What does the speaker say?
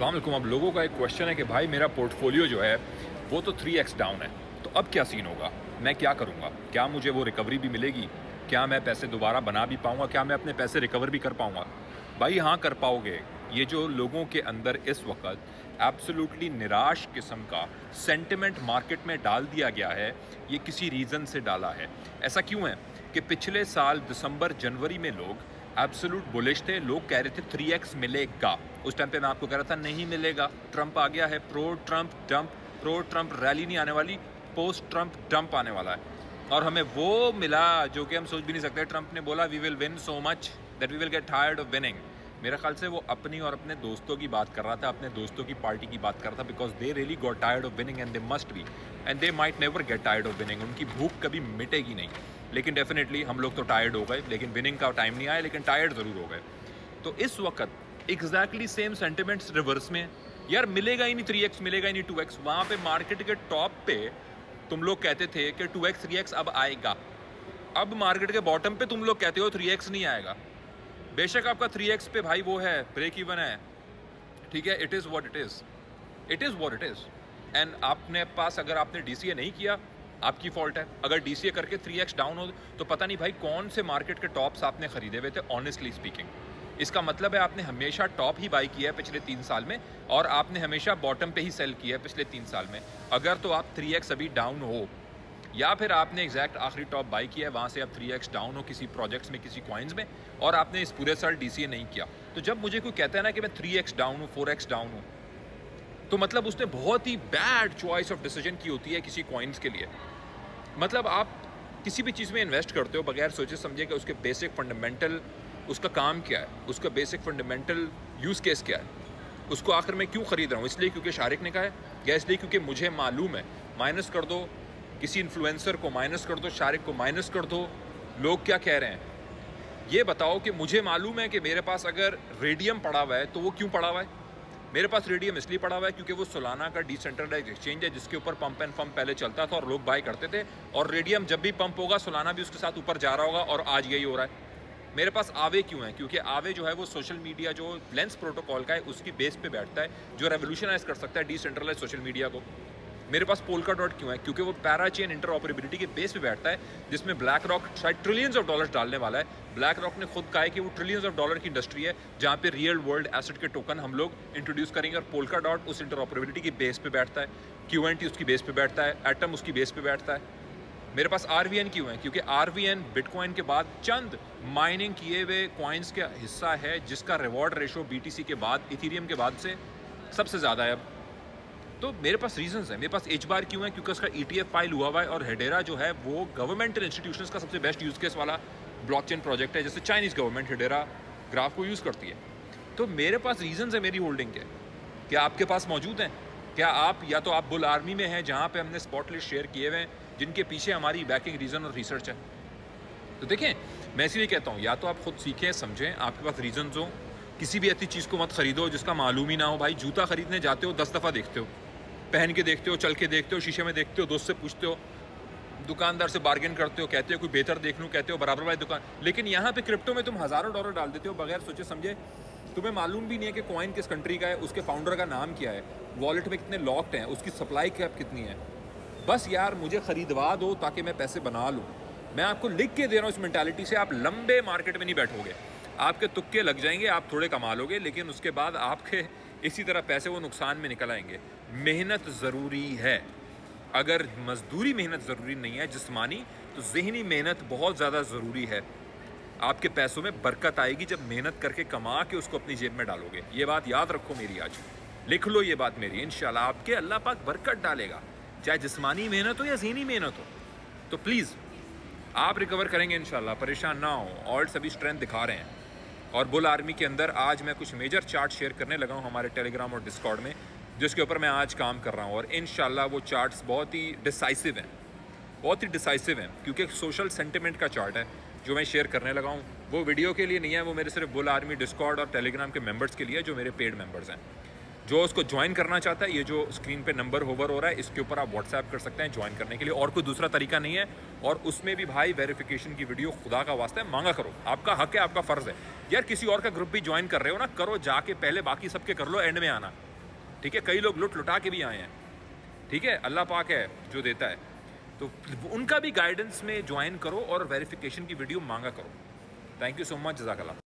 अस्सलाम वालेकुम। अब लोगों का एक क्वेश्चन है कि भाई मेरा पोर्टफोलियो जो है वो तो 3x डाउन है, तो अब क्या सीन होगा, मैं क्या करूँगा, क्या मुझे वो रिकवरी भी मिलेगी, क्या मैं पैसे दोबारा बना भी पाऊँगा, क्या मैं अपने पैसे रिकवर भी कर पाऊँगा? भाई हाँ, कर पाओगे। ये जो लोगों के अंदर इस वक्त एब्सोल्युटली निराश किस्म का सेंटिमेंट मार्केट में डाल दिया गया है, ये किसी रीज़न से डाला है। ऐसा क्यों है कि पिछले साल दिसंबर जनवरी में लोग एब्सोल्यूट बुलिश थे, लोग कह रहे थे 3x मिलेगा। उस टाइम पे मैं आपको कह रहा था नहीं मिलेगा, ट्रंप आ गया है, प्रो ट्रंप रैली नहीं आने वाली, पोस्ट ट्रंप डंप आने वाला है। और हमें वो मिला जो कि हम सोच भी नहीं सकते। ट्रंप ने बोला we will win so much that we will get tired of winning. मेरे ख्याल से वो अपनी और अपने दोस्तों की बात कर रहा था, अपने दोस्तों की पार्टी की बात कर रहा था, because they really got tired of winning and they must be and they might never get tired of winning. उनकी भूख कभी मिटेगी नहीं, लेकिन डेफिनेटली हम लोग तो टायर्ड हो गए, लेकिन विनिंग का टाइम नहीं आया, लेकिन टायर्ड ज़रूर हो गए। तो इस वक्त एग्जैक्टली सेम सेंटिमेंट्स रिवर्स में, यार मिलेगा ही नहीं 3x, मिलेगा ही नहीं 2x। वहाँ पे मार्केट के टॉप पे तुम लोग कहते थे कि 2x 3x अब आएगा, अब मार्केट के बॉटम पे तुम लोग कहते हो 3x नहीं आएगा। बेशक आपका 3x पे भाई वो है, ब्रेक इवन है, ठीक है, it is what it is, it is what it is. And आपने पास अगर आपने DCA नहीं किया, आपकी फॉल्ट है। अगर DCA करके 3x डाउन हो तो पता नहीं भाई कौन से मार्केट के टॉप्स आपने खरीदे हुए थे। ऑनेस्टली स्पीकिंग, इसका मतलब है आपने हमेशा टॉप ही बाई किया है पिछले 3 साल में, और आपने हमेशा बॉटम पे ही सेल किया है पिछले 3 साल में। अगर तो आप 3x अभी डाउन हो, या फिर आपने एग्जैक्ट आखिरी टॉप बाई किया है, वहाँ से आप 3x डाउन हो किसी प्रोजेक्ट्स में, किसी कॉइन्स में, और आपने इस पूरे साल DCA नहीं किया। तो जब मुझे कोई कहता है ना कि मैं 3x डाउन हूँ, 4x डाउन हूँ, तो मतलब उसने बहुत ही बैड चॉइस ऑफ डिसीजन की होती है किसी कॉइन्स के लिए। मतलब आप किसी भी चीज़ में इन्वेस्ट करते हो बगैर सोचे समझे कि उसके बेसिक फंडामेंटल, उसका काम क्या है, उसका बेसिक फंडामेंटल यूज़ केस क्या है, उसको आखिर में क्यों ख़रीद रहा हूँ, इसलिए क्योंकि शारिक ने कहा है, या इसलिए क्योंकि मुझे मालूम है। माइनस कर दो किसी इन्फ्लुएंसर को, माइनस कर दो शारिक को, माइनस कर दो लोग क्या कह रहे हैं, ये बताओ कि मुझे मालूम है कि मेरे पास अगर रेडियम पड़ा हुआ है तो वो क्यों पड़ा हुआ है। मेरे पास रेडियम इसलिए पड़ा हुआ है क्योंकि वो सोलाना का डिसेंट्रलाइज्ड एक्सचेंज है, जिसके ऊपर पंप एंड फंप पहले चलता था और लोग बाय करते थे, और रेडियम जब भी पंप होगा सोलाना भी उसके साथ ऊपर जा रहा होगा, और आज यही हो रहा है। मेरे पास आवे क्यों है, क्योंकि आवे जो है वो सोशल मीडिया जो लेंस प्रोटोकॉल का है उसकी बेस पे बैठता है, जो रेवोल्यूशनाइज कर सकता है डिसेंट्रलाइज सोशल मीडिया को। मेरे पास पोल्का डॉट क्यों है, क्योंकि वो पैरा चेन इंटरऑपरेबिलिटी के बेस पे बैठता है, जिसमें ब्लैक रॉक शायद ट्रिलियंस ऑफ डॉलर्स डालने वाला है। ब्लैक रॉक ने खुद कहा है कि वो ट्रिलियंस ऑफ डॉलर की इंडस्ट्री है जहाँ पे रियल वर्ल्ड एसेट के टोकन हम लोग इंट्रोड्यूस करेंगे, और पोल्का डॉट उस इंटरऑपरेबिलिटी की बेस पे बैठता है, QNT उसकी बेस पे बैठता है, एटम उसकी बेस पे बैठता है। मेरे पास RVN क्यों है, क्योंकि RVN बिटकॉइन के बाद चंद माइनिंग किए हुए कॉइन्स का हिस्सा है, जिसका रिवॉर्ड रेशो BTC के बाद, इथीरियम के बाद से सबसे ज़्यादा है अब। तो मेरे पास रीजंस हैं। मेरे पास HBAR क्यों है, क्योंकि उसका ETF फाइल हुआ हुआ है, और हेडेरा जो है वो गवर्नमेंटल इंस्टीट्यूशंस का सबसे बेस्ट यूज़ केस वाला ब्लॉकचेन प्रोजेक्ट है, जैसे चाइनीज़ गवर्नमेंट हेडेरा ग्राफ को यूज़ करती है। तो मेरे पास रीजंस है मेरी होल्डिंग के। क्या आपके पास मौजूद हैं? क्या आप या तो आप बुल आर्मी में हैं जहाँ पे हमने स्पॉट लिस्ट शेयर किए हुए हैं, जिनके पीछे हमारी बैकिंग रीज़न और रिसर्च है? तो देखें, मैं इसलिए कहता हूँ, या तो आप खुद सीखें, समझें, आपके पास रीजंस हो। किसी भी ऐसी चीज़ को मत खरीदो जिसका मालूम ही ना हो। भाई जूता खरीदने जाते हो 10 दफ़ा देखते हो, पहन के देखते हो, चल के देखते हो, शीशे में देखते हो, दोस्त से पूछते हो, दुकानदार से बार्गेन करते हो, कहते हो कोई बेहतर देख लूँ, कहते हो बराबर वाली दुकान। लेकिन यहाँ पे क्रिप्टो में तुम हज़ारों डॉलर डाल देते हो बगैर सोचे समझे। तुम्हें मालूम भी नहीं है कि कॉइन किस कंट्री का है, उसके फाउंडर का नाम क्या है, वॉलेट में कितने लॉक्ड हैं, उसकी सप्लाई कैप कितनी है। बस यार मुझे ख़रीदवा दो ताकि मैं पैसे बना लूँ। मैं आपको लिख के दे रहा हूँ इस मेंटालिटी से, आप लंबे मार्केट में नहीं बैठोगे, आपके तुक्के लग जाएंगे, आप थोड़े कमा लोगे, लेकिन उसके बाद आपके इसी तरह पैसे वो नुकसान में निकल आएंगे। मेहनत ज़रूरी है। अगर मजदूरी मेहनत ज़रूरी नहीं है जिस्मानी, तो ज़हनी मेहनत बहुत ज़्यादा ज़रूरी है। आपके पैसों में बरकत आएगी जब मेहनत करके कमा के उसको अपनी जेब में डालोगे। ये बात याद रखो मेरी, आज लिख लो ये बात मेरी। इंशाल्लाह आपके अल्लाह पाक बरकत डालेगा, चाहे जिस्मानी मेहनत हो या ज़हनी मेहनत हो। तो प्लीज़ आप रिकवर करेंगे इंशाल्लाह, परेशान ना हो। ऑल्ट सभी स्ट्रेंथ दिखा रहे हैं, और बुल आर्मी के अंदर आज मैं कुछ मेजर चार्ट शेयर करने लगा हूँ हमारे टेलीग्राम और डिस्कॉर्ड में, जिसके ऊपर मैं आज काम कर रहा हूँ, और इंशाल्लाह वो चार्ट्स बहुत ही डिसाइसिव हैं, बहुत ही डिसाइसिव हैं, क्योंकि सोशल सेंटिमेंट का चार्ट है जो मैं शेयर करने लगा हूँ। वो वीडियो के लिए नहीं है, वो मेरे सिर्फ बुल आर्मी डिस्कॉर्ड और टेलीग्राम के मेंबर्स के लिए, जो मेरे पेड मेंबर्स हैं। जो उसको ज्वाइन करना चाहता है, ये जो स्क्रीन पे नंबर होवर हो रहा है, इसके ऊपर आप व्हाट्सएप कर सकते हैं ज्वाइन करने के लिए, और कोई दूसरा तरीका नहीं है। और उसमें भी भाई वेरिफिकेशन की वीडियो खुदा का वास्ता है मांगा करो, आपका हक है, आपका फ़र्ज़ है। यार किसी और का ग्रुप भी ज्वाइन कर रहे हो ना, करो जाके, पहले बाकी सबके कर लो, एंड में आना। ठीक है, कई लोग लुटा के भी आए हैं, ठीक है, अल्लाह पाक है जो देता है, तो उनका भी गाइडेंस में ज्वाइन करो और वेरिफिकेशन की वीडियो मांगा करो। थैंक यू सो मच, जज़ाकल्लाह।